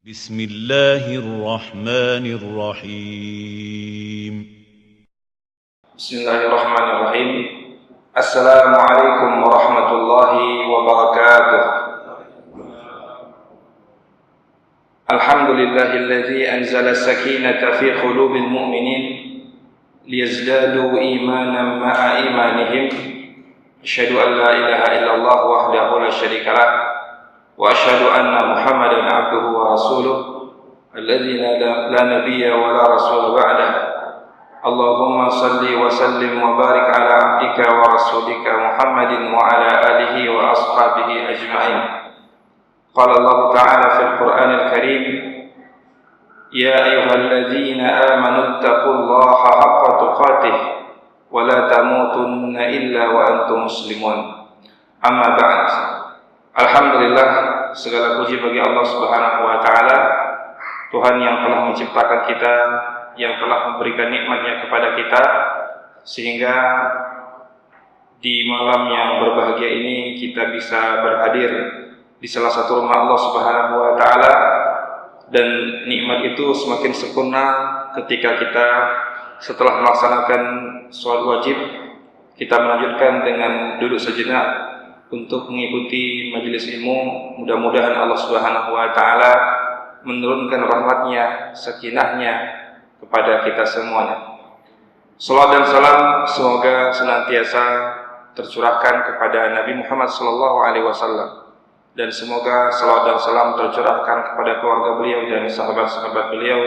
بسم الله الرحمن الرحيم بسم الله الرحمن الرحيم. السلام عليكم ورحمة الله وبركاته. الحمد لله الذي أنزل السكينة في قلوب المؤمنين ليزدادوا إيمانا مع إيمانهم. أشهد أن لا إله إلا الله وحده لا شريك له وأشهد أن محمدا عبده ورسوله الذي لا نبي ولا رسول بعده. اللهم صل وسلم وبارك على عبدك ورسولك محمد وعلى آله وأصحابه أجمعين. قال الله تعالى في القرآن الكريم: يا أيها الذين آمنوا اتقوا الله حق تقاته ولا تموتن إلا وأنتم مسلمون. أما بعد. Alhamdulillah, segala puji bagi Allah Subhanahu wa taala, Tuhan yang telah menciptakan kita, yang telah memberikan nikmat-Nya kepada kita, sehingga di malam yang berbahagia ini kita bisa berhadir di salah satu rumah Allah Subhanahu wa taala, dan nikmat itu semakin sempurna ketika kita setelah melaksanakan sholat wajib, kita melanjutkan dengan duduk sejenak untuk mengikuti majelis ilmu. Mudah-mudahan Allah Subhanahu wa taala menurunkan rahmat-Nya, sakinah-Nya kepada kita semuanya. Salawat dan salam semoga senantiasa tercurahkan kepada Nabi Muhammad SAW, dan semoga salawat dan salam tercurahkan kepada keluarga beliau dan sahabat-sahabat beliau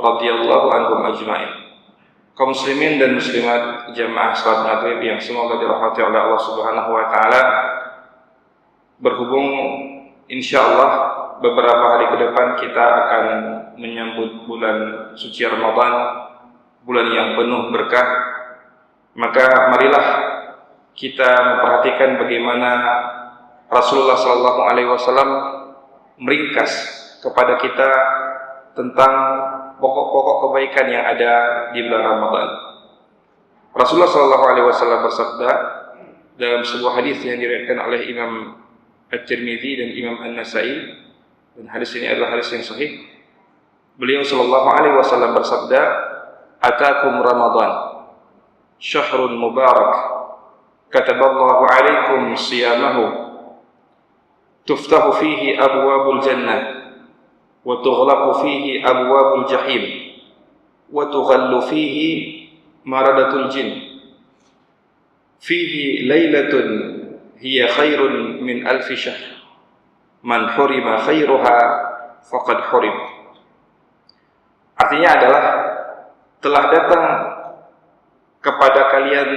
radhiyallahu anhum ajma'in. Kaum muslimin dan muslimat jamaah salat maghrib yang semoga dirahmati oleh Allah Subhanahu wa taala, berhubung insyaallah beberapa hari ke depan kita akan menyambut bulan suci Ramadan, bulan yang penuh berkah, maka marilah kita memperhatikan bagaimana Rasulullah SAW meringkas kepada kita tentang pokok-pokok kebaikan yang ada di bulan Ramadan. Rasulullah SAW bersabda dalam sebuah hadis yang diriwayatkan oleh Imam At-Tirmidzi dan Imam An-Nasai, dan hadis ini adalah hadis yang sahih. Beliau SAW bersabda, "Atakum Ramadan, syahrun mubarak, kataballahu alaikum siyamahu, tuftahu fihi abwabul jannah, wa tughlaqu fihi abwabul jahim, wa tughallu fihi maradatul jin, fihi lailatun hiya khairun min alfi syahr, man hurima khairuha faqad hurim." Artinya adalah telah datang kepada kalian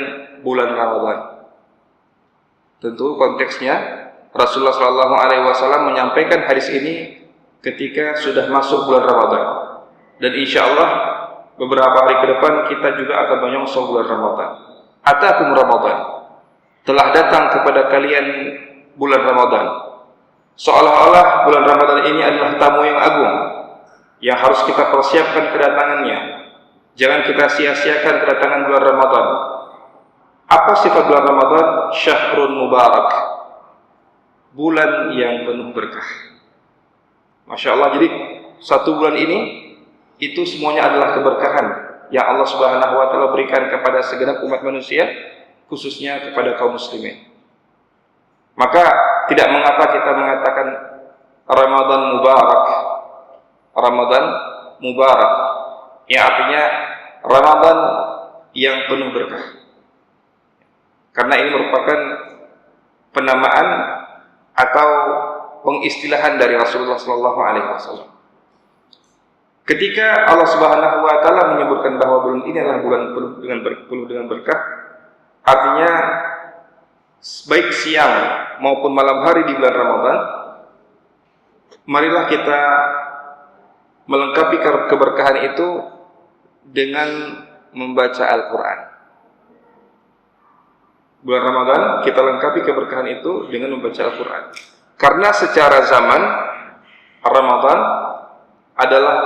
bulan Ramadan. Tentu konteksnya Rasulullah SAW menyampaikan hadis ini ketika sudah masuk bulan Ramadan, dan insyaallah beberapa hari ke depan kita juga akan menyongsong bulan Ramadan. Atakum Ramadan, telah datang kepada kalian bulan Ramadan. Seolah-olah bulan Ramadan ini adalah tamu yang agung yang harus kita persiapkan kedatangannya. Jangan kita sia-siakan kedatangan bulan Ramadan. Apa sifat bulan Ramadan? Syahrun mubarak, bulan yang penuh berkah. Masya Allah, jadi satu bulan ini itu semuanya adalah keberkahan yang Allah Subhanahu wa taala berikan kepada segenap umat manusia, khususnya kepada kaum muslimin. Maka tidak mengapa kita mengatakan Ramadan mubarak, Ramadan mubarak, yang artinya Ramadan yang penuh berkah, karena ini merupakan penamaan atau pengistilahan dari Rasulullah SAW. Ketika Allah Subhanahu wa taala menyebutkan bahwa bulan ini adalah bulan penuh dengan berkah, artinya baik siang maupun malam hari di bulan Ramadan, marilah kita melengkapi keberkahan itu dengan membaca Al-Quran. Bulan Ramadan kita lengkapi keberkahan itu dengan membaca Al-Quran, karena secara zaman Ramadan adalah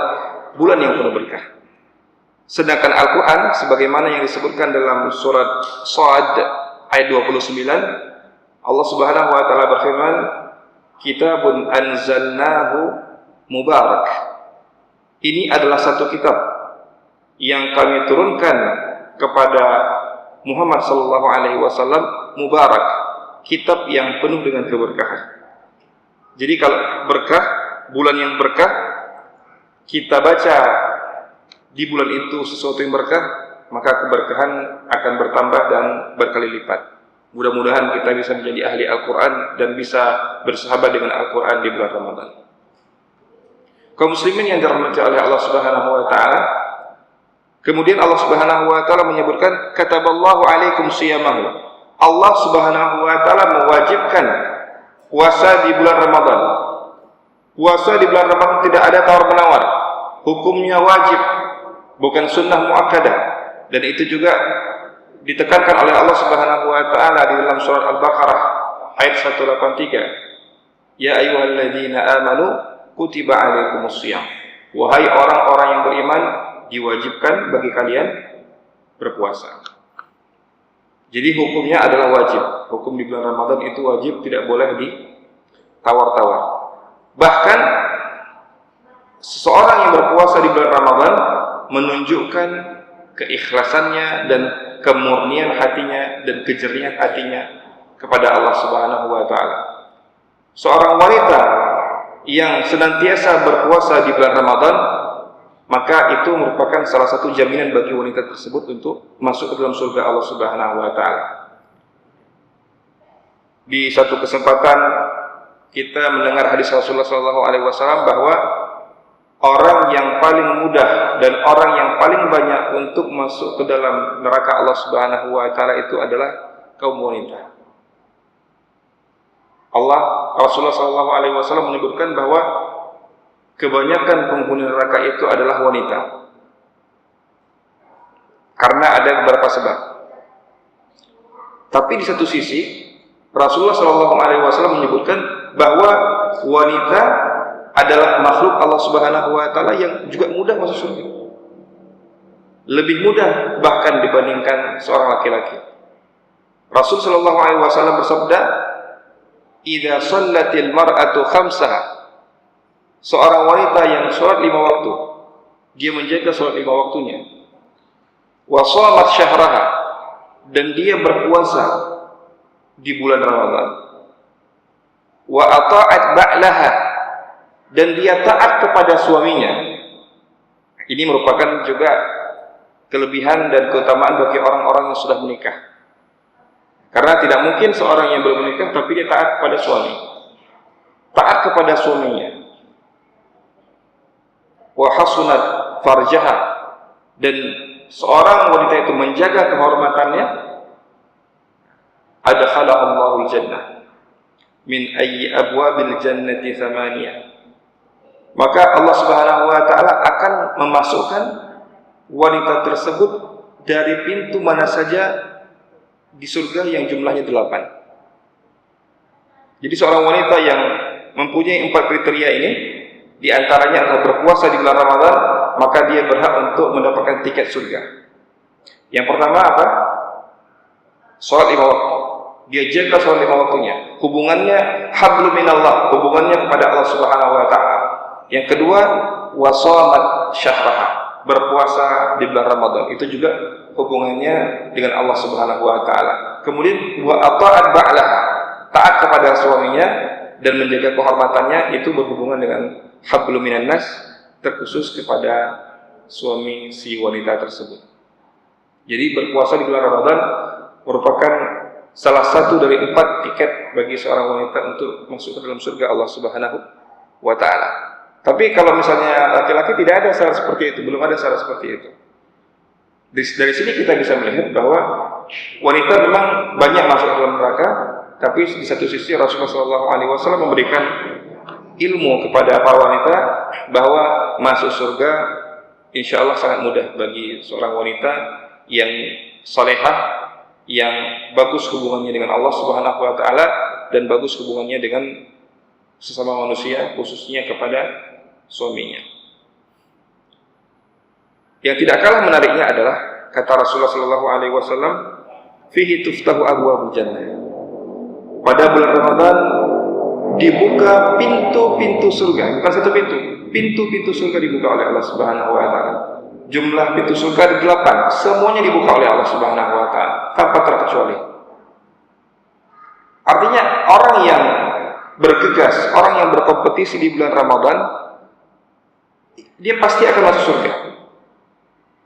bulan yang penuh berkah. Sedangkan Al-Quran sebagaimana yang disebutkan dalam surat Shad ayat 29, Allah Subhanahu wa taala berfirman, "Kitabun anzalnahu mubarak. Ini adalah satu kitab yang kami turunkan kepada Muhammad sallallahu alaihi wasallam, mubarak, kitab yang penuh dengan keberkahan. Jadi kalau berkah, bulan yang berkah, kita baca di bulan itu sesuatu yang berkah, maka keberkahan akan bertambah dan berkali lipat. Mudah-mudahan kita bisa menjadi ahli Al-Quran dan bisa bersahabat dengan Al-Quran di bulan Ramadan. Kaum muslimin yang dirahmati oleh Allah Subhanahu wa taala, kemudian Allah Subhanahu wa taala menyebutkan kataballahu alaikum siyamahu. Allah Subhanahu wa taala mewajibkan puasa di bulan Ramadan. Puasa di bulan Ramadan tidak ada tawar-menawar. Hukumnya wajib, bukan sunnah muakkadah. Dan itu juga ditekankan oleh Allah Subhanahu wa taala di dalam surat Al-Baqarah ayat 183. Ya ayyuhalladzina amanu kutiba alaikumusiyam. Wahai orang-orang yang beriman, diwajibkan bagi kalian berpuasa. Jadi hukumnya adalah wajib. Hukum di bulan Ramadan itu wajib, tidak boleh ditawar-tawar. Bahkan seseorang yang berpuasa di bulan Ramadan menunjukkan keikhlasannya dan kemurnian hatinya dan kejernihan hatinya kepada Allah Subhanahu wa taala. Seorang wanita yang senantiasa berpuasa di bulan Ramadan, maka itu merupakan salah satu jaminan bagi wanita tersebut untuk masuk ke dalam surga Allah Subhanahu wa taala. Di satu kesempatan kita mendengar hadis Rasulullah sallallahu alaihi wasallam bahwa orang yang paling mudah dan orang yang paling banyak untuk masuk ke dalam neraka Allah Subhanahu wa taala itu adalah kaum wanita. Rasulullah sallallahu alaihi wasallam menyebutkan bahwa kebanyakan penghuni neraka itu adalah wanita. Karena ada beberapa sebab. Tapi di satu sisi Rasulullah sallallahu alaihi wasallam menyebutkan bahwa wanita adalah makhluk Allah Subhanahu wa taala yang juga mudah masuk surga. Lebih mudah bahkan dibandingkan seorang laki-laki. Rasul sallallahu alaihi wasallam bersabda, "Idza shallatil mar'atu khamsaha." Seorang wanita yang sholat 5 waktu, dia menjaga sholat 5 waktunya. Wa shamat syahraha, dan dia berpuasa di bulan Ramadan. Wa ata'at ba'laha, dan dia taat kepada suaminya. Ini merupakan juga kelebihan dan keutamaan bagi orang-orang yang sudah menikah. Karena tidak mungkin seorang yang belum menikah tapi dia taat kepada suami. Taat kepada suaminya. Wa hasunat farjaha, dan seorang wanita itu menjaga kehormatannya. Adkhala Allahul jannah min ayyi abwabil jannati thamaniyah. Maka Allah Subhanahu wa taala akan memasukkan wanita tersebut dari pintu mana saja di surga yang jumlahnya 8. Jadi seorang wanita yang mempunyai 4 kriteria ini, di antaranya adalah berpuasa di bulan Ramadan, maka dia berhak untuk mendapatkan tiket surga. Yang pertama apa? Salat 5 waktu. Dia jaga salat 5 waktunya. Hubungannya hablum minallah, hubungannya kepada Allah Subhanahu wa taala. Yang kedua, wasamat syahraha, berpuasa di bulan Ramadan. Itu juga hubungannya dengan Allah Subhanahu wa taala. Kemudian wa ata'at ba'laha, taat kepada suaminya dan menjaga kehormatannya, itu berhubungan dengan hablum minan nas, terkhusus kepada suami si wanita tersebut. Jadi berpuasa di bulan Ramadan merupakan salah satu dari 4 tiket bagi seorang wanita untuk masuk ke dalam surga Allah Subhanahu wa taala. Tapi kalau misalnya laki-laki tidak ada syarat seperti itu, belum ada syarat seperti itu. Dari sini kita bisa melihat bahwa wanita memang banyak masuk ke dalam neraka, tapi di satu sisi Rasulullah SAW memberikan ilmu kepada para wanita bahwa masuk surga insya Allah sangat mudah bagi seorang wanita yang salehah, yang bagus hubungannya dengan Allah Subhanahu wa taala dan bagus hubungannya dengan sesama manusia, khususnya kepada suaminya. Yang tidak kalah menariknya adalah kata Rasulullah SAW, fihi tuftahu abwaabul jannah. Pada bulan Ramadan dibuka pintu-pintu surga, bukan satu pintu, pintu-pintu surga dibuka oleh Allah Subhanahu wa taala. Jumlah pintu surga ada 8, semuanya dibuka oleh Allah Subhanahu wa taala tanpa terkecuali. Artinya orang yang bergegas, orang yang berkompetisi di bulan Ramadan, dia pasti akan masuk surga.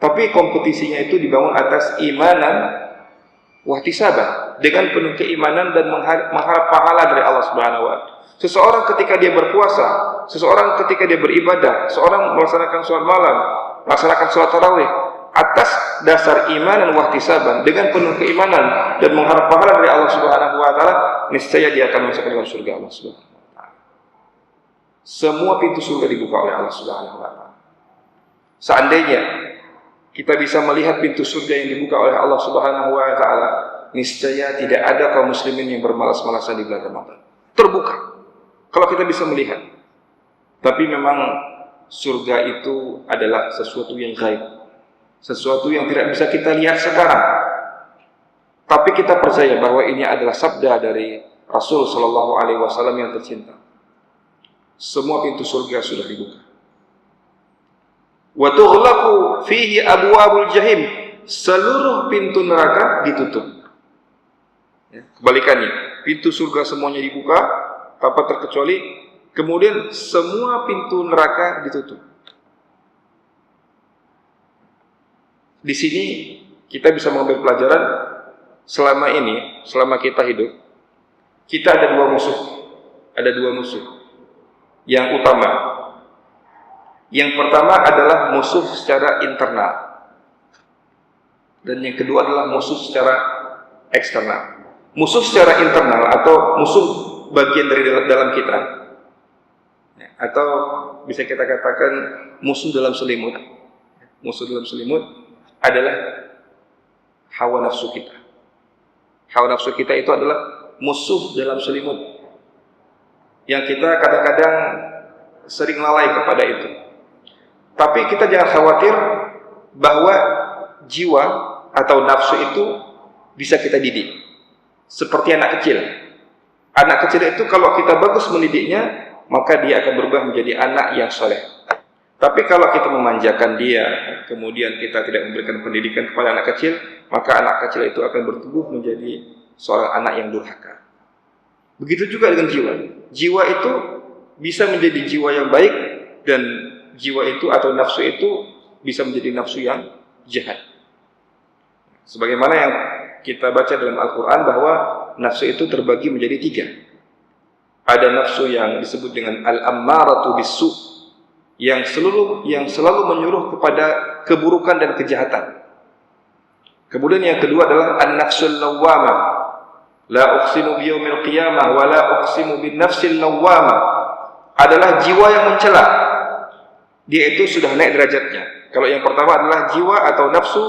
Tapi kompetisinya itu dibangun atas imanan wahtisaban, dengan penuh keimanan dan mengharap pahala dari Allah Subhanahu wa taala. Seseorang ketika dia berpuasa, seseorang ketika dia beribadah, seorang melaksanakan sholat malam, melaksanakan sholat tarawih atas dasar iman dan wahtisaban, dengan penuh keimanan dan mengharap pahala dari Allah Subhanahu wa taala, niscaya dia akan masuk ke dalam surga Allah Subhanahu wa taala. Semua pintu surga dibuka oleh Allah Subhanahu wa taala. Seandainya kita bisa melihat pintu surga yang dibuka oleh Allah Subhanahu wa taala, niscaya tidak ada kaum muslimin yang bermalas-malasan di bulan Ramadan. Terbuka kalau kita bisa melihat. Tapi memang surga itu adalah sesuatu yang gaib, sesuatu yang tidak bisa kita lihat sekarang. Tapi kita percaya bahwa ini adalah sabda dari Rasul sallallahu alaihi wasallam yang tercinta. Semua pintu surga sudah dibuka. Wa tughlaqu fihi abwabul jahim. Seluruh pintu neraka ditutup. Ya, kebalikannya, pintu surga semuanya dibuka tanpa terkecuali, kemudian semua pintu neraka ditutup. Di sini kita bisa mengambil pelajaran selama ini, selama kita hidup, kita ada dua musuh. Ada dua musuh yang utama. Yang pertama adalah musuh secara internal, dan yang kedua adalah musuh secara eksternal. Musuh secara internal atau musuh bagian dari dalam kita, atau bisa kita katakan musuh dalam selimut. Musuh dalam selimut adalah hawa nafsu kita. Hawa nafsu kita itu adalah musuh dalam selimut yang kita kadang-kadang sering lalai kepada itu. Tapi kita jangan khawatir bahwa jiwa atau nafsu itu bisa kita didik seperti anak kecil. Anak kecil itu kalau kita bagus mendidiknya, maka dia akan berubah menjadi anak yang soleh. Tapi kalau kita memanjakan dia, kemudian kita tidak memberikan pendidikan kepada anak kecil, maka anak kecil itu akan bertumbuh menjadi seorang anak yang durhaka. Begitu juga dengan jiwa. Jiwa itu bisa menjadi jiwa yang baik, dan jiwa itu atau nafsu itu bisa menjadi nafsu yang jahat. Sebagaimana yang kita baca dalam Al-Quran bahwa nafsu itu terbagi menjadi 3. Ada nafsu yang disebut dengan al-ammaratu bis-su, yang selalu menyuruh kepada keburukan dan kejahatan. Kemudian yang kedua adalah an-nafsul lawwamah. La uqsimu biyaumil qiyamah wa la uqsimu bin nafsil lawwamah. Adalah jiwa yang mencela. Dia itu sudah naik derajatnya. Kalau yang pertama adalah jiwa atau nafsu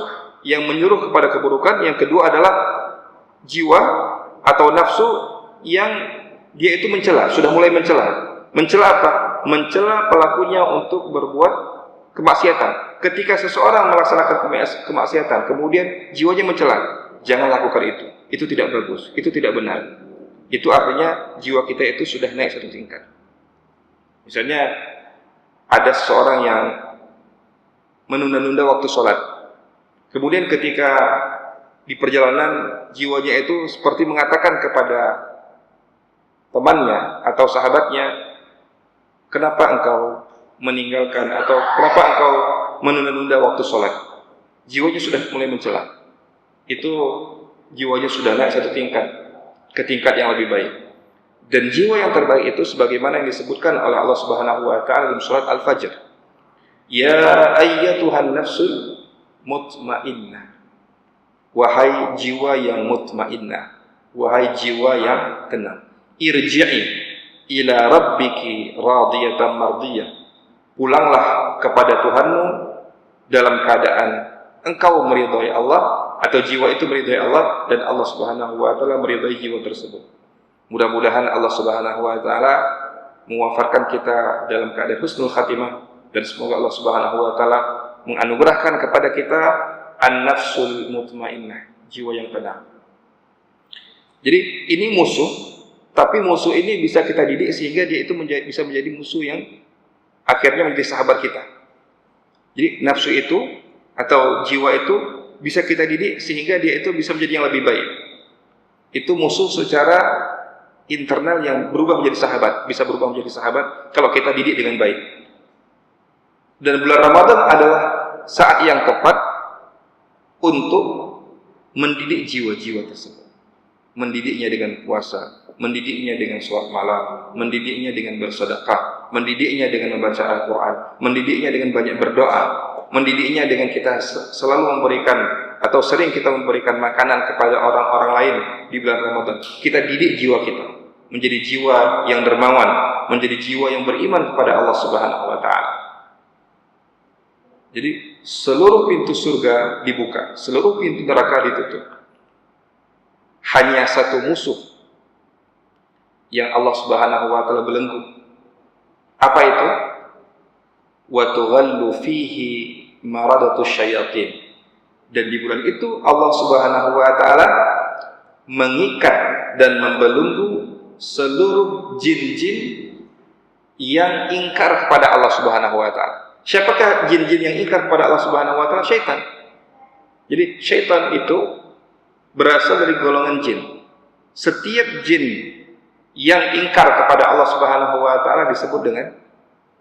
yang menyuruh kepada keburukan, yang kedua adalah jiwa atau nafsu yang dia itu mencela, sudah mulai mencela. Mencela apa? Mencela pelakunya untuk berbuat kemaksiatan. Ketika seseorang melaksanakan kemaksiatan, kemudian jiwanya mencela, jangan lakukan itu. Itu tidak bagus, itu tidak benar. Itu artinya jiwa kita itu sudah naik satu tingkat. Misalnya ada seseorang yang menunda-nunda waktu sholat. Kemudian ketika di perjalanan, jiwanya itu seperti mengatakan kepada temannya atau sahabatnya, kenapa engkau meninggalkan atau kenapa engkau menunda-nunda waktu sholat? Jiwanya sudah mulai mencela. Itu jiwanya sudah naik satu tingkat, ke tingkat yang lebih baik. Dan jiwa yang terbaik itu sebagaimana yang disebutkan oleh Allah Subhanahu wa taala dalam surat Al-Fajr. Ya ayyatuhan nafsul mutmainnah. Wahai jiwa yang mutmainnah, wahai jiwa yang tenang, irji'i ila rabbiki radiyatan mardiyah. Pulanglah kepada Tuhanmu dalam keadaan engkau meridhai Allah, atau jiwa itu meridhai Allah dan Allah Subhanahu wa taala meridhai jiwa tersebut. Mudah-mudahan Allah Subhanahu wa taala mewafatkan kita dalam keadaan husnul khatimah, dan semoga Allah Subhanahu wa taala menganugerahkan kepada kita an-nafsul mutmainnah, jiwa yang tenang. Jadi ini musuh, tapi musuh ini bisa kita didik sehingga dia itu bisa menjadi musuh yang akhirnya menjadi sahabat kita. Jadi nafsu itu atau jiwa itu bisa kita didik sehingga dia itu bisa menjadi yang lebih baik. Itu musuh secara internal yang berubah menjadi sahabat, bisa berubah menjadi sahabat kalau kita didik dengan baik. Dan bulan Ramadan adalah saat yang tepat untuk mendidik jiwa-jiwa tersebut. Mendidiknya dengan puasa, mendidiknya dengan sholat malam, mendidiknya dengan bersedekah, mendidiknya dengan membaca Al-Quran, mendidiknya dengan banyak berdoa, mendidiknya dengan kita selalu memberikan atau sering kita memberikan makanan kepada orang-orang lain di bulan Ramadan. Kita didik jiwa kita menjadi jiwa yang dermawan, menjadi jiwa yang beriman kepada Allah Subhanahu wa taala. Jadi seluruh pintu surga dibuka, seluruh pintu neraka ditutup. Hanya satu musuh yang Allah Subhanahu wa taala belenggu. Apa itu? Wa tughallu fihi maradatus syayatin. Dan di bulan itu Allah Subhanahu wa taala mengikat dan membelenggu seluruh jin-jin yang ingkar kepada Allah Subhanahu wa taala. Siapakah jin-jin yang ingkar kepada Allah Subhanahu wa taala? Syaitan. Jadi syaitan itu berasal dari golongan jin. Setiap jin yang ingkar kepada Allah Subhanahu wa taala disebut dengan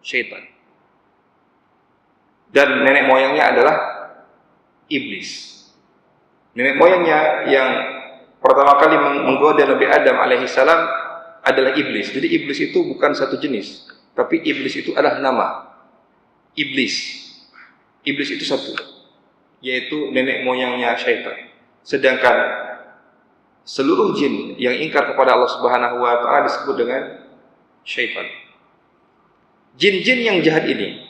syaitan. Dan nenek moyangnya adalah iblis. Nenek moyangnya yang pertama kali menggoda Nabi Adam alaihissalam adalah iblis. Jadi iblis itu bukan satu jenis, tapi iblis itu adalah nama. Iblis. Iblis itu satu, yaitu nenek moyangnya syaitan. Sedangkan seluruh jin yang ingkar kepada Allah Subhanahu wa taala disebut dengan syaitan. Jin-jin yang jahat ini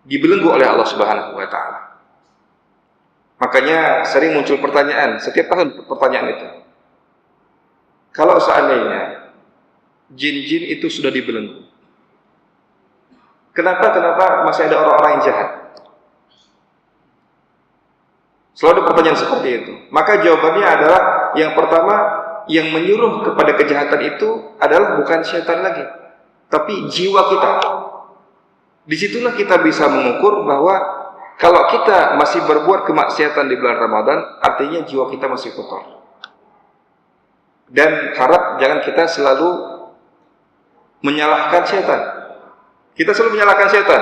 dibelenggu oleh Allah Subhanahu wa taala. Makanya sering muncul pertanyaan, setiap tahun pertanyaan itu. Kalau seandainya jin-jin itu sudah dibelenggu, kenapa masih ada orang-orang yang jahat? Selalu ada pertanyaan seperti itu. Maka jawabannya adalah yang pertama, yang menyuruh kepada kejahatan itu adalah bukan syaitan lagi, tapi jiwa kita. Disitulah kita bisa mengukur bahwa kalau kita masih berbuat kemaksiatan di bulan Ramadan, artinya jiwa kita masih kotor. Dan harap jangan kita selalu menyalahkan syaitan. Kita selalu menyalahkan syaitan.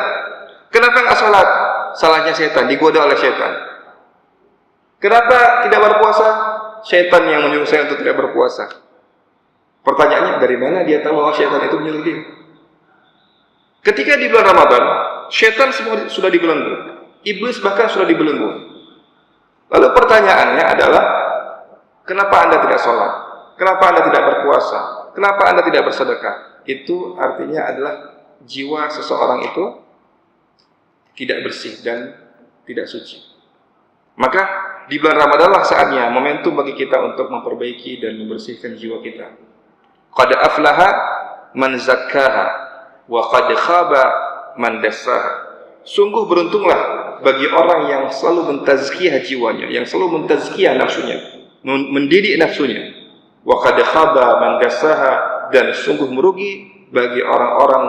Kenapa nggak sholat? Salahnya syaitan, digoda oleh syaitan. Kenapa tidak berpuasa? Syaitan yang menyuruh saya untuk tidak berpuasa. Pertanyaannya, dari mana dia tahu bahwa syaitan itu menyuruh dia? Ketika di bulan Ramadan, syaitan semua sudah dibelenggu. Iblis bahkan sudah dibelenggu. Lalu pertanyaannya adalah, kenapa Anda tidak sholat? Kenapa Anda tidak berpuasa? Kenapa Anda tidak bersedekah? Itu artinya adalah jiwa seseorang itu tidak bersih dan tidak suci. Maka di bulan Ramadanlah saatnya momentum bagi kita untuk memperbaiki dan membersihkan jiwa kita. Qad aflaha man zakkaha wa qad khaba man dassaha. Sungguh beruntunglah bagi orang yang selalu mentazkiyah jiwanya, yang selalu mentazkiyah nafsunya, mendidik nafsunya. Wa qad khaba man dassaha, dan sungguh merugi bagi orang-orang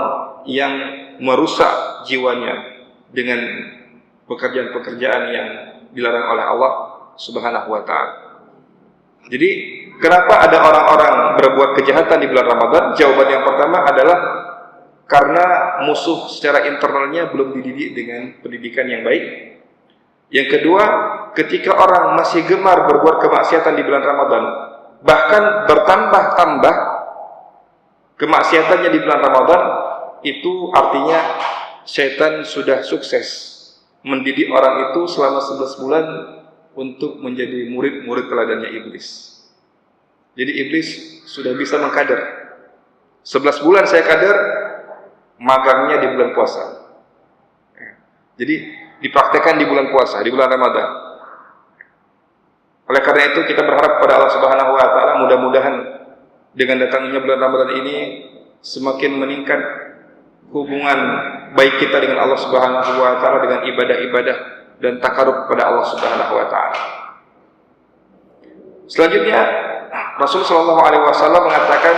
yang merusak jiwanya dengan pekerjaan-pekerjaan yang dilarang oleh Allah Subhanahu wa taala. Jadi, kenapa ada orang-orang berbuat kejahatan di bulan Ramadan? Jawaban yang pertama adalah karena musuh secara internalnya belum dididik dengan pendidikan yang baik. Yang kedua, ketika orang masih gemar berbuat kemaksiatan di bulan Ramadan, bahkan bertambah-tambah kemaksiatannya di bulan Ramadan, itu artinya setan sudah sukses mendidik orang itu selama 11 bulan untuk menjadi murid-murid teladannya iblis. Jadi iblis sudah bisa mengkader. 11 bulan saya kader, magangnya di bulan puasa. Jadi dipraktekkan di bulan puasa, di bulan Ramadan. Oleh karena itu kita berharap pada Allah Subhanahu wa taala, mudah-mudahan dengan datangnya bulan Ramadan ini semakin meningkat hubungan baik kita dengan Allah Subhanahu wa taala, dengan ibadah-ibadah dan takarub kepada Allah Subhanahu wa taala. Selanjutnya Rasulullah sallallahu alaihi wasallam mengatakan,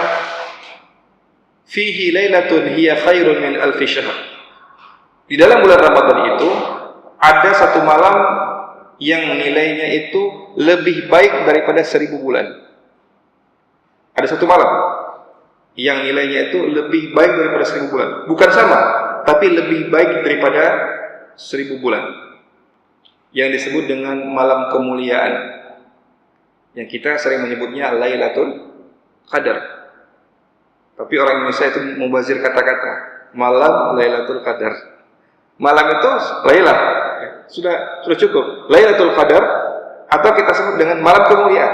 fihi lailatun hiya khairun min alfi syahr. Di dalam bulan Ramadan itu ada satu malam yang nilainya itu lebih baik daripada 1000 bulan. Ada satu malam yang nilainya itu lebih baik daripada 1000 bulan. Bukan sama, tapi lebih baik daripada 1000 bulan. Yang disebut dengan malam kemuliaan, yang kita sering menyebutnya Lailatul Qadar. Tapi orang Indonesia itu mubazir kata-kata, malam Lailatul Qadar. Malam itu Lailah, sudah cukup. Lailatul Qadar atau kita sebut dengan malam kemuliaan.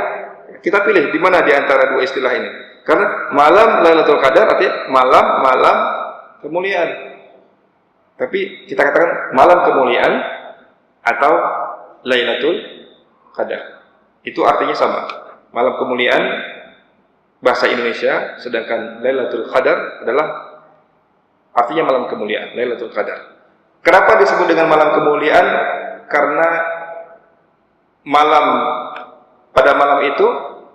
Kita pilih di mana di antara dua istilah ini. Karena malam Lailatul Qadar artinya malam kemuliaan. Tapi kita katakan malam kemuliaan atau Lailatul Qadar. Itu artinya sama. Malam kemuliaan bahasa Indonesia, sedangkan Lailatul Qadar adalah artinya malam kemuliaan, Lailatul Qadar. Kenapa disebut dengan malam kemuliaan? Karena pada malam itu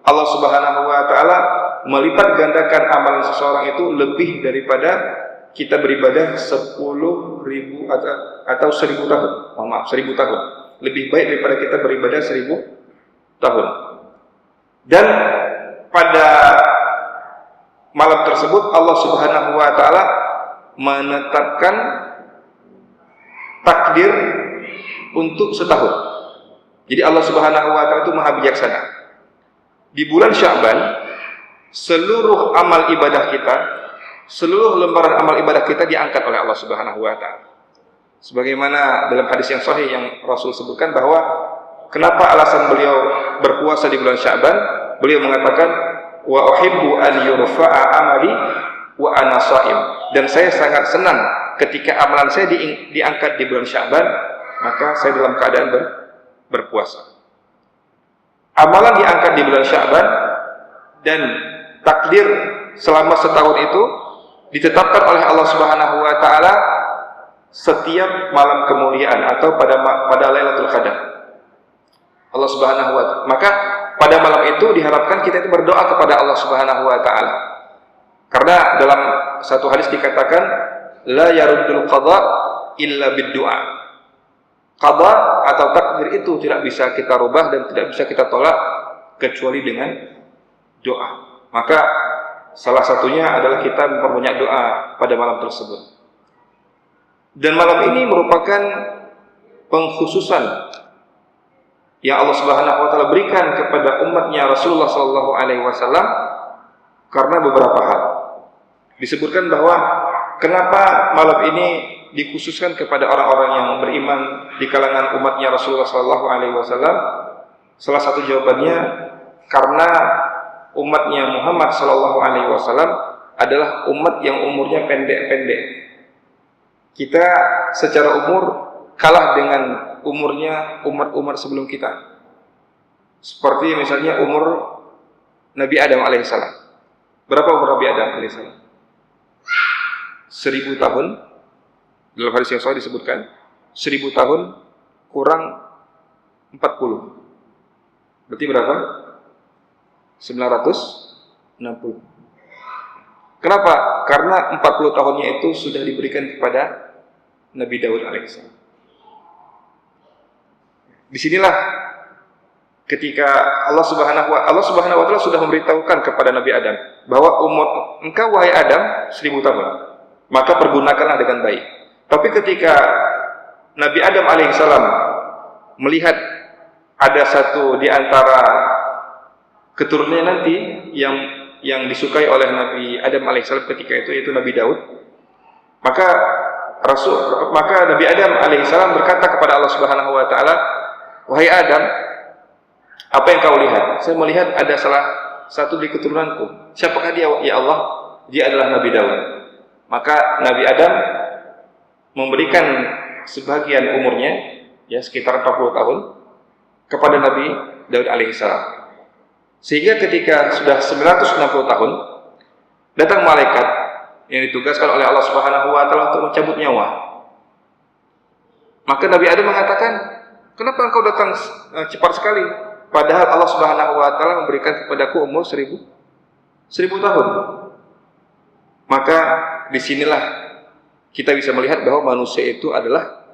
Allah Subhanahu wa taala melipat gandakan amalan seseorang itu lebih daripada kita beribadah 10.000 atau 1000 tahun. Maaf, 1000 tahun. Lebih baik daripada kita beribadah 1000 tahun. Dan pada malam tersebut Allah Subhanahu wa taala menetapkan takdir untuk setahun. Jadi Allah Subhanahu wa taala itu Maha bijaksana. Di bulan Sya'ban seluruh amal ibadah kita, seluruh lembaran amal ibadah kita diangkat oleh Allah Subhanahu wa taala. Sebagaimana dalam hadis yang sahih yang Rasul sebutkan bahwa kenapa alasan beliau berpuasa di bulan Sya'ban? Beliau mengatakan wa uhibbu an yurfa'a amali wa ana sha'im. Dan saya sangat senang ketika amalan saya diangkat di bulan Sya'ban, maka saya dalam keadaan berpuasa. Amalan diangkat di bulan Sya'ban dan takdir selama setahun itu ditetapkan oleh Allah Subhanahu wa taala setiap malam kemuliaan atau pada Lailatul Qadar. Allah Subhanahu wa taala. Maka pada malam itu diharapkan kita itu berdoa kepada Allah Subhanahu wa taala. Karena dalam satu hadis dikatakan la yaruddul qada illa bid-du'a. Qada atau takdir itu tidak bisa kita rubah dan tidak bisa kita tolak kecuali dengan doa. Maka salah satunya adalah kita memperbanyak doa pada malam tersebut. Dan malam ini merupakan pengkhususan yang Allah Subhanahu wa taala berikan kepada umatnya Rasulullah sallallahu alaihi wasallam karena beberapa hal. Disebutkan bahwa kenapa malam ini dikhususkan kepada orang-orang yang beriman di kalangan umatnya Rasulullah sallallahu alaihi wasallam. Salah satu jawabannya karena umatnya Muhammad sallallahu alaihi wasallam adalah umat yang umurnya pendek-pendek. Kita secara umur kalah dengan umurnya umat-umat sebelum kita. Seperti misalnya umur Nabi Adam alaihissalam. Berapa umur Nabi Adam alaihissalam? 1000 tahun. Dalam hadis yang sahih disebutkan 1000 tahun kurang 40. Berarti berapa? 960. Kenapa? Karena 40 tahunnya itu sudah diberikan kepada Nabi Daud alaihissalam. Disinilah ketika Allah Subhanahu wa taala sudah memberitahukan kepada Nabi Adam bahwa umur engkau wahai Adam 1000 tahun, maka pergunakanlah dengan baik. Tapi ketika Nabi Adam alaihissalam melihat ada satu di antara keturunannya nanti yang disukai oleh Nabi Adam alaihissalam ketika itu, yaitu Nabi Daud, maka Nabi Adam alaihissalam berkata kepada Allah Subhanahu wa taala, wahai Adam, apa yang kau lihat? Saya melihat ada salah satu di keturunanku. Siapakah dia? Ya Allah, dia adalah Nabi Daud. Maka Nabi Adam memberikan sebagian umurnya, ya sekitar 40 tahun, kepada Nabi Daud alaihissalam. Sehingga ketika sudah 960 tahun, datang malaikat yang ditugaskan oleh Allah Subhanahu wa taala untuk mencabut nyawa. Maka Nabi Adam mengatakan, kenapa engkau datang cepat sekali? Padahal Allah Subhanahu wa taala memberikan kepadaku umur 1000 tahun. Maka disinilah kita bisa melihat bahwa manusia itu adalah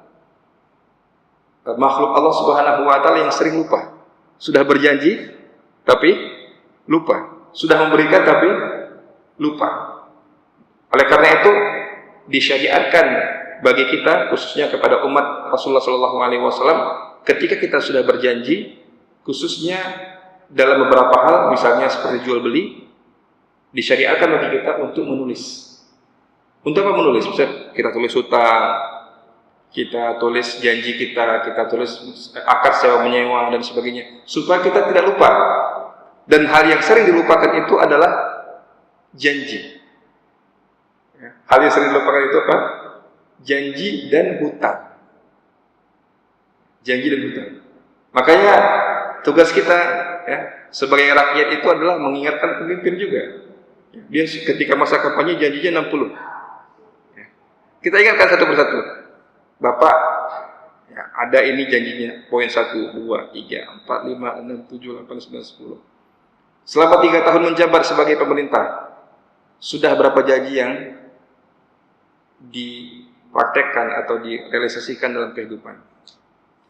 makhluk Allah Subhanahu wa Ta'ala yang sering lupa. Sudah berjanji tapi lupa, sudah memberikan tapi lupa. Oleh karena itu disyariatkan bagi kita, khususnya kepada umat Rasulullah SAW, ketika kita sudah berjanji, khususnya dalam beberapa hal, misalnya seperti jual beli, disyariatkan bagi kita untuk menulis. Untuk apa menulis? Misalnya kita tulis hutang, kita tulis janji kita tulis akad sewa menyewa dan sebagainya, supaya kita tidak lupa. Dan hal yang sering dilupakan itu adalah janji. Hal yang sering dilupakan itu apa? Janji dan hutang. Janji dan hutang. Makanya tugas kita sebagai rakyat itu adalah mengingatkan pemimpin juga. Dia ketika masa kampanye janjinya 60. Kita ingatkan satu persatu. Bapak, ada ini janjinya, poin 1, 2, 3, 4, 5, 6, 7, 8, 9, 10. Selama 3 tahun menjabat sebagai pemerintah, sudah berapa janji yang dipraktekkan atau direalisasikan dalam kehidupan?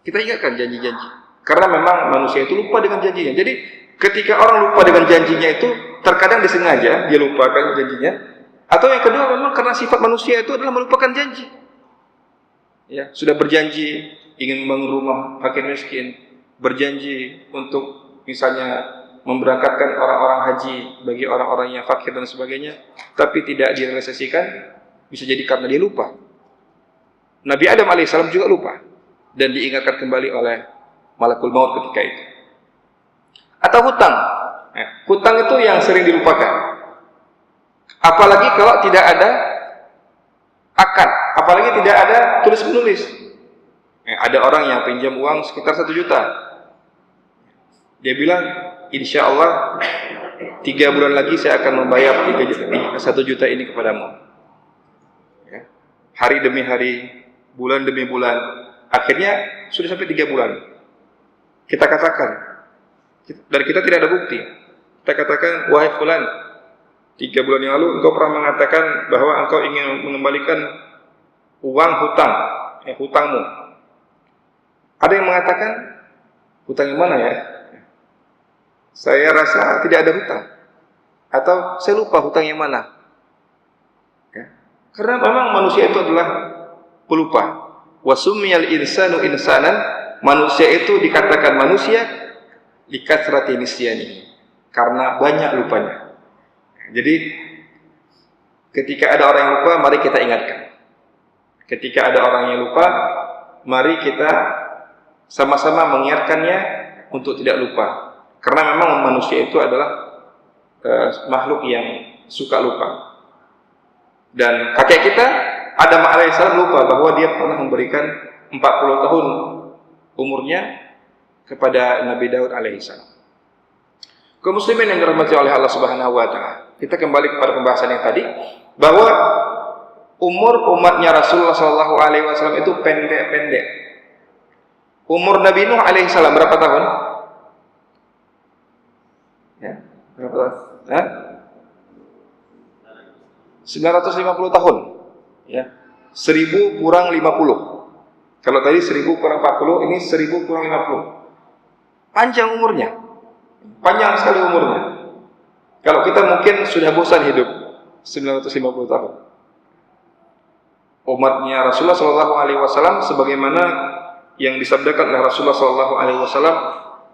Kita ingatkan janji-janji. Karena memang manusia itu lupa dengan janjinya. Jadi ketika orang lupa dengan janjinya itu, terkadang disengaja dia lupakan janjinya. Atau yang kedua memang karena sifat manusia itu adalah melupakan janji. Ya, sudah berjanji ingin membangun rumah fakir miskin, berjanji untuk misalnya memberangkatkan orang-orang haji bagi orang-orang yang fakir dan sebagainya, tapi tidak direalisasikan, bisa jadi karena dia lupa. Nabi Adam alaihissalam juga lupa dan diingatkan kembali oleh malakul maut ketika itu. Atau hutang. Hutang itu yang sering dilupakan. Apalagi kalau tidak ada akad, apalagi tidak ada tulis menulis. Ada orang yang pinjam uang sekitar 1 juta. Dia bilang, insya Allah 3 bulan lagi saya akan membayar 1 juta ini kepadamu. Hari demi hari, bulan demi bulan. Akhirnya sudah sampai 3 bulan. Kita katakan, dan kita tidak ada bukti. Kita katakan, wahai fulan, 3 bulan yang lalu engkau pernah mengatakan bahwa engkau ingin mengembalikan uang hutangmu. Ada yang mengatakan, hutang yang mana ya? Saya rasa tidak ada hutang. Atau saya lupa hutang yang mana. Karena memang manusia itu adalah pelupa. Wasumiyal insanu insanan, manusia itu dikatakan manusia likathrati nisyanihi, karena banyak lupanya. Jadi ketika ada orang yang lupa, mari kita ingatkan. Ketika ada orang yang lupa, mari kita sama-sama mengingatkannya untuk tidak lupa. Karena memang manusia itu adalah makhluk yang suka lupa. Dan kakek kita Adam alaihissalam lupa bahwa dia pernah memberikan 40 tahun umurnya kepada Nabi Daud alaihissalam. Kaum muslimin yang dirahmati oleh Allah Subhanahu wa Ta'ala, kita kembali kepada pembahasan yang tadi, bahwa umur umatnya Rasulullah SAW itu pendek-pendek. Umur Nabi Nuh alaihissalam berapa tahun? Ya, berapa tahun? 950 tahun. Ya, 1000 kurang 50. Kalau tadi 1000 kurang 40, ini 1000 kurang 50. Panjang umurnya. Panjang sekali umurnya. Kalau kita mungkin sudah bosan hidup 950 tahun. Umatnya Rasulullah SAW sebagaimana yang disabdakan oleh Rasulullah SAW,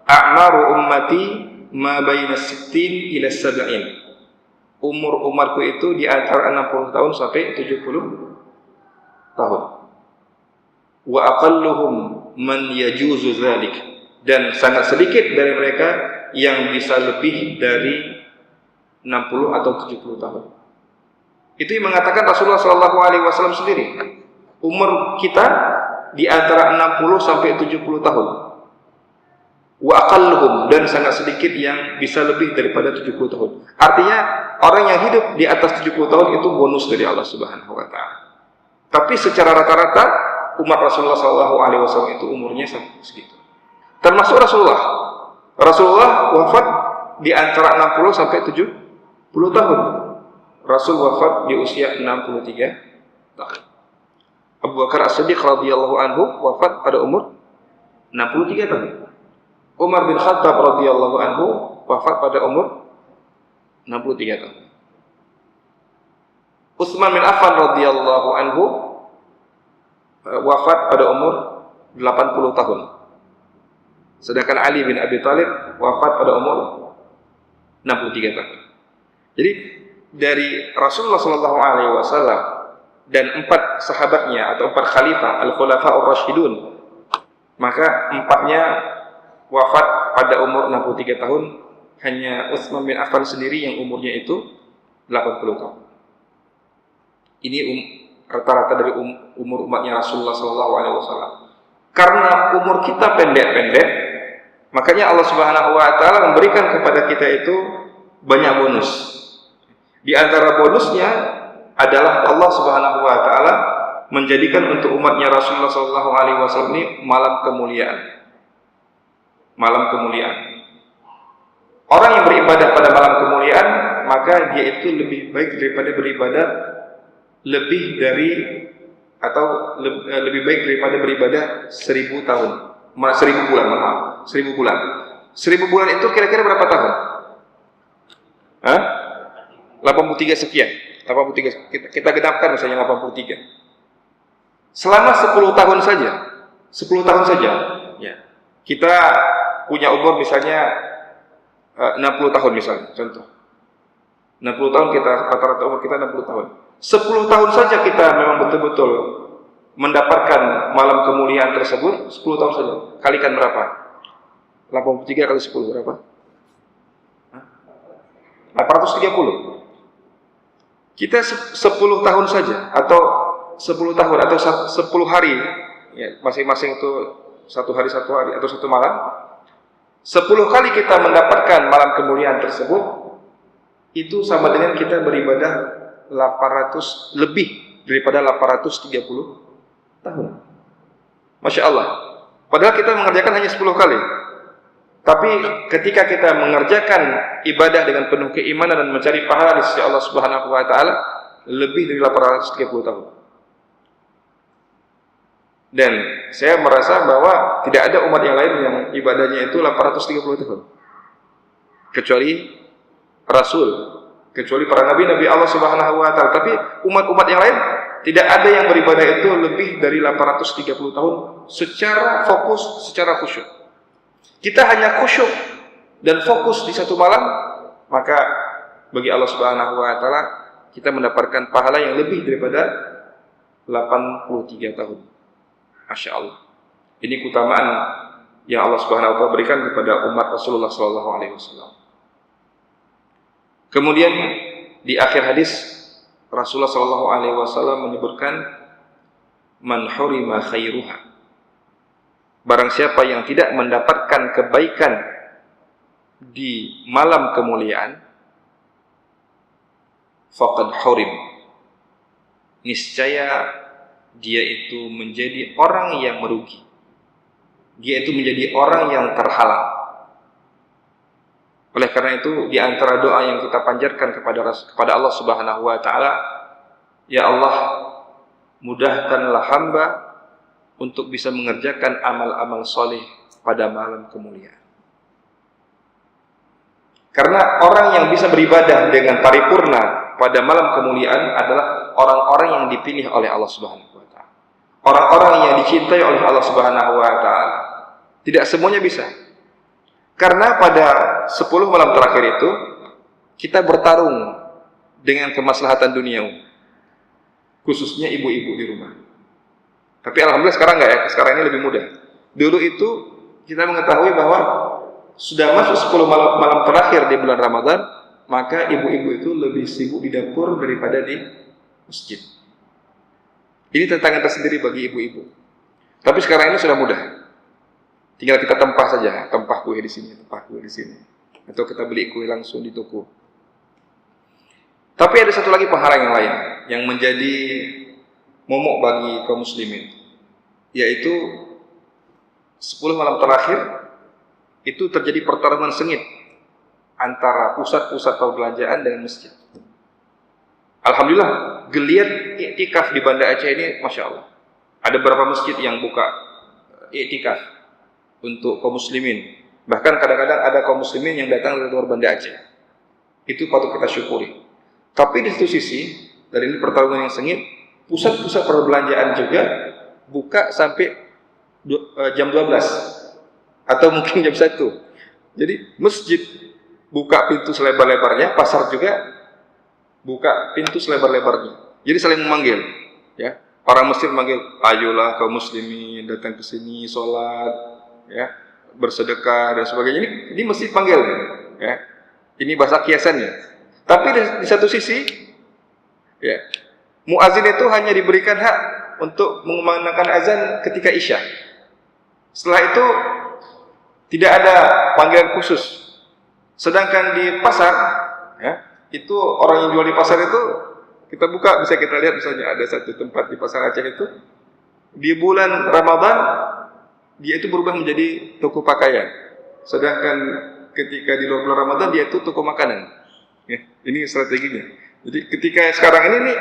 a'maru ummati ma baina 60 ila 70. Umur umatku itu di antara 60 tahun sampai 70 tahun. Wa aqalluhum man yajuzu dzalik, dan sangat sedikit dari mereka yang bisa lebih dari 60 atau 70 tahun. Itu yang mengatakan Rasulullah SAW sendiri. Umur kita di antara 60 sampai 70 tahun. Wa aqalluhum, dan sangat sedikit yang bisa lebih daripada 70 tahun. Artinya orang yang hidup di atas 70 tahun itu bonus dari Allah Subhanahu wa Ta'ala. Tapi secara rata-rata umat Rasulullah SAW itu umurnya segitu. Termasuk Rasulullah. Rasulullah wafat di antara 60 sampai 70 tahun. Rasul wafat di usia 63 tahun. Abu Bakar As-Siddiq radhiyallahu anhu wafat pada umur 63 tahun. Umar bin Khattab radhiyallahu anhu wafat pada umur 63 tahun. Utsman bin Affan radhiyallahu anhu wafat pada umur 80 tahun. Sedangkan Ali bin Abi Thalib wafat pada umur 63 tahun. Jadi dari Rasulullah sallallahu alaihi wasallam dan 4 sahabatnya atau 4 khalifah al-khulafa'ur rasyidun, maka 4-nya wafat pada umur 63 tahun. Hanya Utsman bin Affan sendiri yang umurnya itu 80 tahun. Ini rata-rata dari umur umatnya Rasulullah sallallahu alaihi wasallam. Karena umur kita pendek-pendek, makanya Allah Subhanahu wa taala memberikan kepada kita itu banyak bonus. Di antara bonusnya adalah Allah Subhanahu wa taala menjadikan untuk umatnya Rasulullah sallallahu alaihi wasallam ini malam kemuliaan. Malam kemuliaan. Orang yang beribadah pada malam kemuliaan, maka dia itu lebih baik daripada beribadah lebih dari atau lebih baik daripada beribadah 1000 tahun. 1000 bulan, maaf. 1000 bulan. 1000 bulan itu kira-kira berapa tahun? 83 sekian. 83. Kita genapkan misalnya 83. Selama 10 tahun saja. 10 tahun saja. Ya. Kita punya umur misalnya 60 tahun misalnya, contoh. 60 tahun kita, rata-rata umur kita 60 tahun. 10 tahun saja kita memang betul-betul mendapatkan malam kemuliaan tersebut. 10 tahun saja. Kalikan berapa? 83 kali 10 berapa? 830. Kita 10 tahun saja atau 10 tahun atau 10 hari, ya, masing-masing itu 1 hari 1 hari atau 1 malam. 10 kali kita mendapatkan malam kemuliaan tersebut, itu sama dengan kita beribadah 800 lebih daripada 830 tahun. Masya Allah. Padahal kita mengerjakan hanya 10 kali. Tapi ketika kita mengerjakan ibadah dengan penuh keimanan dan mencari pahala di sisi Allah Subhanahu wa taala, lebih dari 830 tahun. Dan saya merasa bahwa tidak ada umat yang lain yang ibadahnya itu 830 tahun. Kecuali Rasul, kecuali para nabi-nabi Allah Subhanahu wa taala. Tapi umat-umat yang lain tidak ada yang beribadah itu lebih dari 830 tahun secara fokus, secara khusyuk. Kita hanya khusyuk dan fokus di satu malam, maka bagi Allah Subhanahu wa taala kita mendapatkan pahala yang lebih daripada 83 tahun. Masya Allah. Ini keutamaan yang Allah Subhanahu wa taala berikan kepada umat Rasulullah sallallahu alaihi wasallam. Kemudian di akhir hadis Rasulullah sallallahu alaihi wasallam menyebutkan man hurima khairuha. Barang siapa yang tidak mendapatkan kebaikan di malam kemuliaan, faqad hurim. Niscaya dia itu menjadi orang yang merugi. Dia itu menjadi orang yang terhalang. Oleh karena itu, di antara doa yang kita panjatkan kepada Allah Subhanahu wa taala, ya Allah, mudahkanlah hamba untuk bisa mengerjakan amal-amal soleh pada malam kemuliaan. Karena orang yang bisa beribadah dengan paripurna pada malam kemuliaan adalah orang-orang yang dipilih oleh Allah Subhanahu wa taala. Orang-orang yang dicintai oleh Allah Subhanahu wa taala. Tidak semuanya bisa. Karena pada 10 malam terakhir itu kita bertarung dengan kemaslahatan duniawi, khususnya ibu-ibu di rumah. Tapi alhamdulillah sekarang enggak ya, sekarang ini lebih mudah. Dulu itu kita mengetahui bahwa sudah masuk 10 malam terakhir di bulan Ramadan, maka ibu-ibu itu lebih sibuk di dapur daripada di masjid. Ini tantangan tersendiri bagi ibu-ibu. Tapi sekarang ini sudah mudah. Tinggal kita tempah saja, tempah kue di sini, tempah kue di sini. Atau kita beli kue langsung di toko. Tapi ada satu lagi penghalang yang lain yang menjadi momok bagi kaum muslimin, yaitu 10 malam terakhir itu terjadi pertarungan sengit antara pusat-pusat perbelanjaan dengan masjid. Alhamdulillah, geliat iktikaf di Banda Aceh ini, Masya Allah. Ada beberapa masjid yang buka iktikaf untuk kaum muslimin. Bahkan kadang-kadang ada kaum muslimin yang datang dari luar Banda Aceh. Itu patut kita syukuri. Tapi di satu sisi, dari ini pertarungan yang sengit, pusat-pusat perbelanjaan juga buka sampai jam 12 atau mungkin jam 1. Jadi masjid buka pintu selebar-lebarnya, pasar juga buka pintu selebar-lebarnya. Jadi saling memanggil, ya. Orang Mesir memanggil, ayolah kaum muslimin datang ke sini sholat, ya, bersedekah dan sebagainya. Ini masjid panggil, ya. Ini bahasa kiasannya. Tapi di satu sisi, ya, muazin itu hanya diberikan hak untuk mengumandangkan azan ketika Isya. Setelah itu tidak ada panggilan khusus. Sedangkan di pasar, ya, itu orang yang jual di pasar itu kita buka, bisa kita lihat misalnya ada satu tempat di pasar Aceh itu di bulan Ramadan dia itu berubah menjadi toko pakaian. Sedangkan ketika di luar bulan Ramadan dia itu toko makanan. Ya, ini strateginya. Jadi ketika sekarang ini nih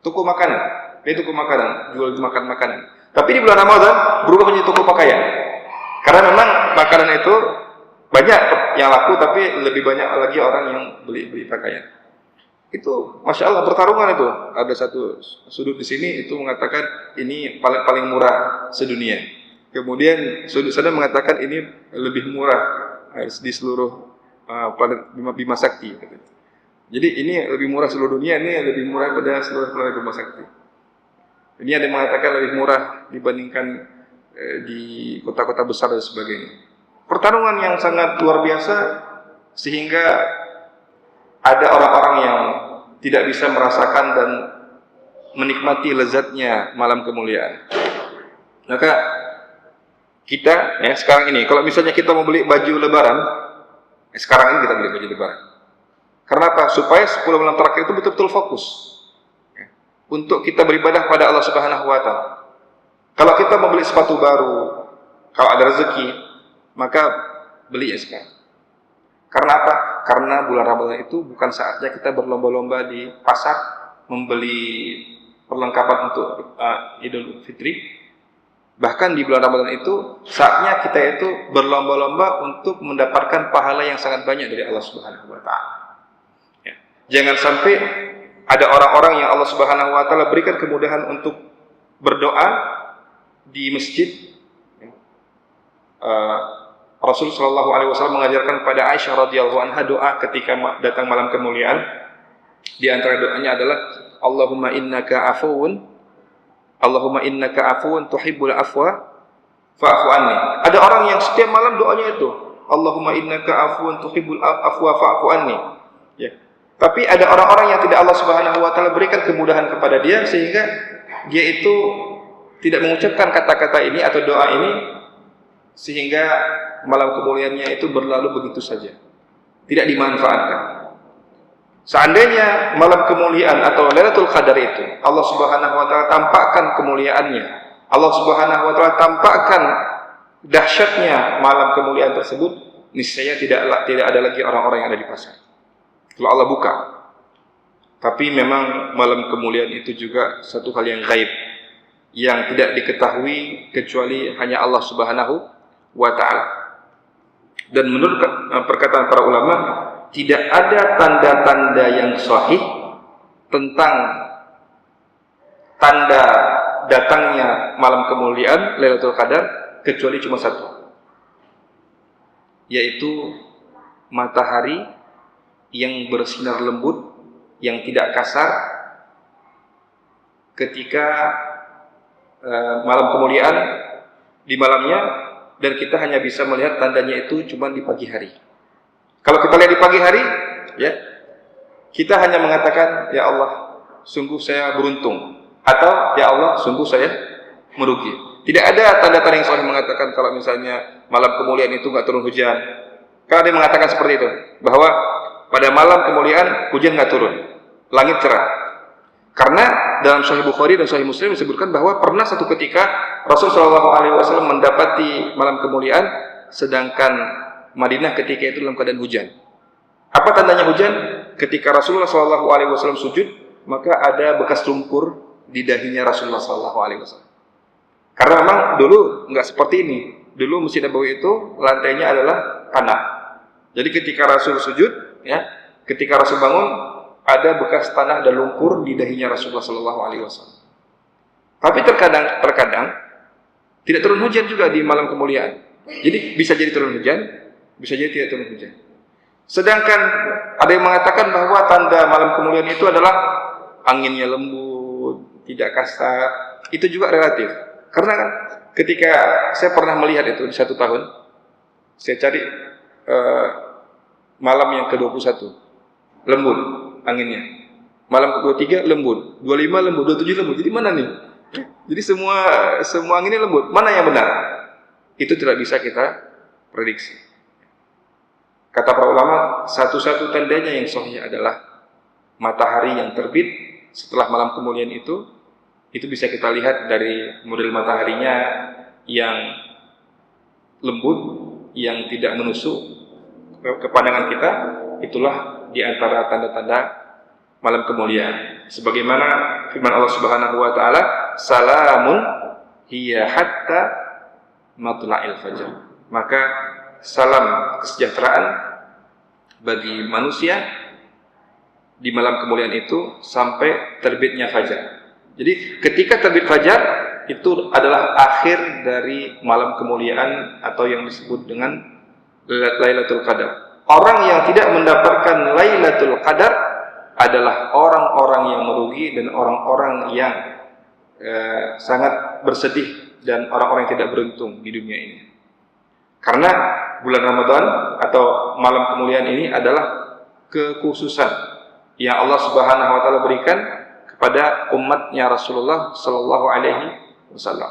toko makanan, dia toko makanan, jual makan makanan. Tapi di bulan Ramadan berubah menjadi toko pakaian. Karena memang makanan itu banyak yang laku, tapi lebih banyak lagi orang yang beli pakaian. Itu Masya Allah pertarungan itu. Ada satu sudut di sini itu mengatakan ini paling murah sedunia. Kemudian sudut sana mengatakan ini lebih murah di seluruh planet Bima Sakti. Jadi ini lebih murah seluruh dunia, ini lebih murah pada seluruh planet Bima Sakti. Ini ada yang mengatakan lebih murah dibandingkan di kota-kota besar dan sebagainya. Pertarungan yang sangat luar biasa sehingga ada orang-orang yang tidak bisa merasakan dan menikmati lezatnya malam kemuliaan. Maka kita, ya, sekarang ini, kalau misalnya kita mau beli baju lebaran, sekarang ini kita beli baju lebaran. Karena apa? Supaya 10 malam terakhir itu betul-betul fokus, ya, untuk kita beribadah pada Allah Subhanahu Wa Taala. Kalau kita mau beli sepatu baru, kalau ada rezeki, maka beli ya sekarang. Karena apa? Karena bulan Ramadan itu bukan saatnya kita berlomba-lomba di pasar membeli perlengkapan untuk Idul Fitri. Bahkan di bulan Ramadan itu saatnya kita itu berlomba-lomba untuk mendapatkan pahala yang sangat banyak dari Allah Subhanahu Wa Taala. Ya. Jangan sampai ada orang-orang yang Allah Subhanahu Wa Taala berikan kemudahan untuk berdoa di masjid. Rasul Shallallahu Alaihi Wasallam mengajarkan pada Aisyah radhiyallahu anha doa ketika datang malam kemuliaan. Di antara doanya adalah Allahumma innaka afuwun tuhibbul afwa fa'fu anni. Ada orang yang setiap malam doanya itu Allahumma innaka afuwun tuhibbul afwa fa'fu anni. Ya. Tapi ada orang-orang yang tidak Allah Subhanahu Wa Taala berikan kemudahan kepada dia sehingga dia itu tidak mengucapkan kata-kata ini atau doa ini, sehingga malam kemuliaannya itu berlalu begitu saja, tidak dimanfaatkan. Seandainya malam kemuliaan atau Lailatul Qadar itu Allah Subhanahu Wa Taala tampakkan kemuliaannya, Allah Subhanahu Wa Taala tampakkan dahsyatnya malam kemuliaan tersebut, niscaya tidak ada lagi orang-orang yang ada di pasar. Kalau Allah buka. Tapi memang malam kemuliaan itu juga satu hal yang gaib, yang tidak diketahui kecuali hanya Allah Subhanahu Wa Ta'ala. Dan menurut perkataan para ulama, tidak ada tanda-tanda yang sahih tentang tanda datangnya malam kemuliaan Lailatul Qadar kecuali cuma satu, yaitu matahari yang bersinar lembut, yang tidak kasar ketika malam kemuliaan di malamnya, dan kita hanya bisa melihat tandanya itu cuma di pagi hari. Kalau kita lihat di pagi hari, ya, kita hanya mengatakan, ya Allah, sungguh saya beruntung, atau ya Allah, sungguh saya merugi. Tidak ada tanda-tanda yang sahih mengatakan kalau misalnya malam kemuliaan itu nggak turun hujan. Kalau ada yang mengatakan seperti itu, bahwa pada malam kemuliaan hujan nggak turun, langit cerah. Karena dalam Sahih Bukhari dan Sahih Muslim disebutkan bahwa pernah satu ketika Rasulullah SAW mendapati malam kemuliaan, sedangkan Madinah ketika itu dalam keadaan hujan. Apa tandanya hujan? ketika Rasulullah SAW sujud, maka ada bekas lumpur di dahinya Rasulullah SAW. Karena memang dulu nggak seperti ini. Dulu Masjid Nabawi itu lantainya adalah tanah. Jadi ketika Rasul sujud, ya, ketika Rasul bangun, ada bekas tanah dan lumpur di dahinya Rasulullah SAW. Tapi terkadang tidak turun hujan juga di malam kemuliaan. Jadi bisa jadi turun hujan, bisa jadi tidak turun hujan. Sedangkan ada yang mengatakan bahwa tanda malam kemuliaan itu adalah anginnya lembut, tidak kasar. Itu juga relatif. Karena kan ketika saya pernah melihat itu di 1 tahun, saya cari malam yang ke-21 lembut anginnya, malam ke-23 lembut, 25 lembut, 27 lembut. Jadi mana nih? Jadi semua anginnya lembut. Mana yang benar? Itu tidak bisa kita prediksi. Kata para ulama, satu-satu tandanya yang sahih adalah matahari yang terbit setelah malam kemuliaan itu bisa kita lihat dari model mataharinya yang lembut, yang tidak menusuk ke pandangan kita. Itulah di antara tanda-tanda malam kemuliaan. Sebagaimana firman Allah Subhanahu wa taala, "Salamun hiya hatta matla'il fajr." Maka salam kesejahteraan bagi manusia di malam kemuliaan itu sampai terbitnya fajar. Jadi ketika terbit fajar itu adalah akhir dari malam kemuliaan atau yang disebut dengan Lailatul Qadar. Orang yang tidak mendapatkan Lailatul Qadar adalah orang-orang yang merugi dan orang-orang yang sangat bersedih dan orang-orang yang tidak beruntung di dunia ini. Karena bulan Ramadan atau malam kemuliaan ini adalah kekhususan yang Allah Subhanahu wa taala berikan kepada umatnya Rasulullah sallallahu alaihi wasallam.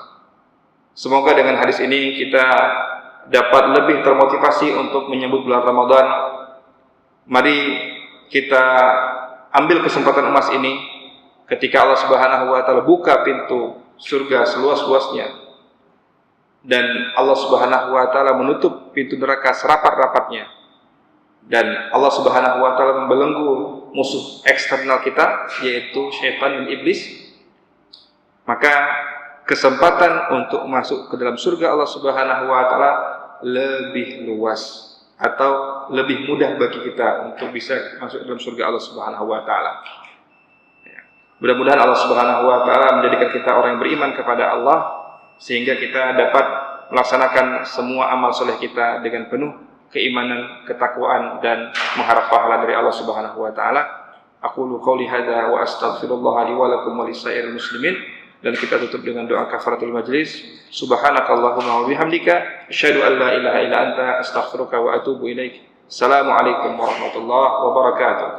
Semoga dengan hadis ini kita dapat lebih termotivasi untuk menyambut bulan Ramadan. Mari kita ambil kesempatan emas ini ketika Allah Subhanahu wa taala buka pintu surga seluas-luasnya dan Allah Subhanahu wa taala menutup pintu neraka serapat-rapatnya, dan Allah Subhanahu wa taala membelenggu musuh eksternal kita yaitu syaitan dan iblis. Maka kesempatan untuk masuk ke dalam surga Allah Subhanahu wa taala lebih luas atau lebih mudah bagi kita untuk bisa masuk dalam surga Allah Subhanahu wa taala. Mudah-mudahan Allah Subhanahu wa taala menjadikan kita orang yang beriman kepada Allah sehingga kita dapat melaksanakan semua amal soleh kita dengan penuh keimanan, ketakwaan dan mengharap pahala dari Allah Subhanahu wa taala. Aqulu qouli hadza wa astaghfirullah li wa lakum wa lisairil muslimin. Dan kita tutup dengan doa kafaratul majlis. Subhanakallahumma wa bihamdika asyhadu an la ilaha illa anta astaghfiruka wa atubu ilaik. Assalamualaikum warahmatullahi wabarakatuh.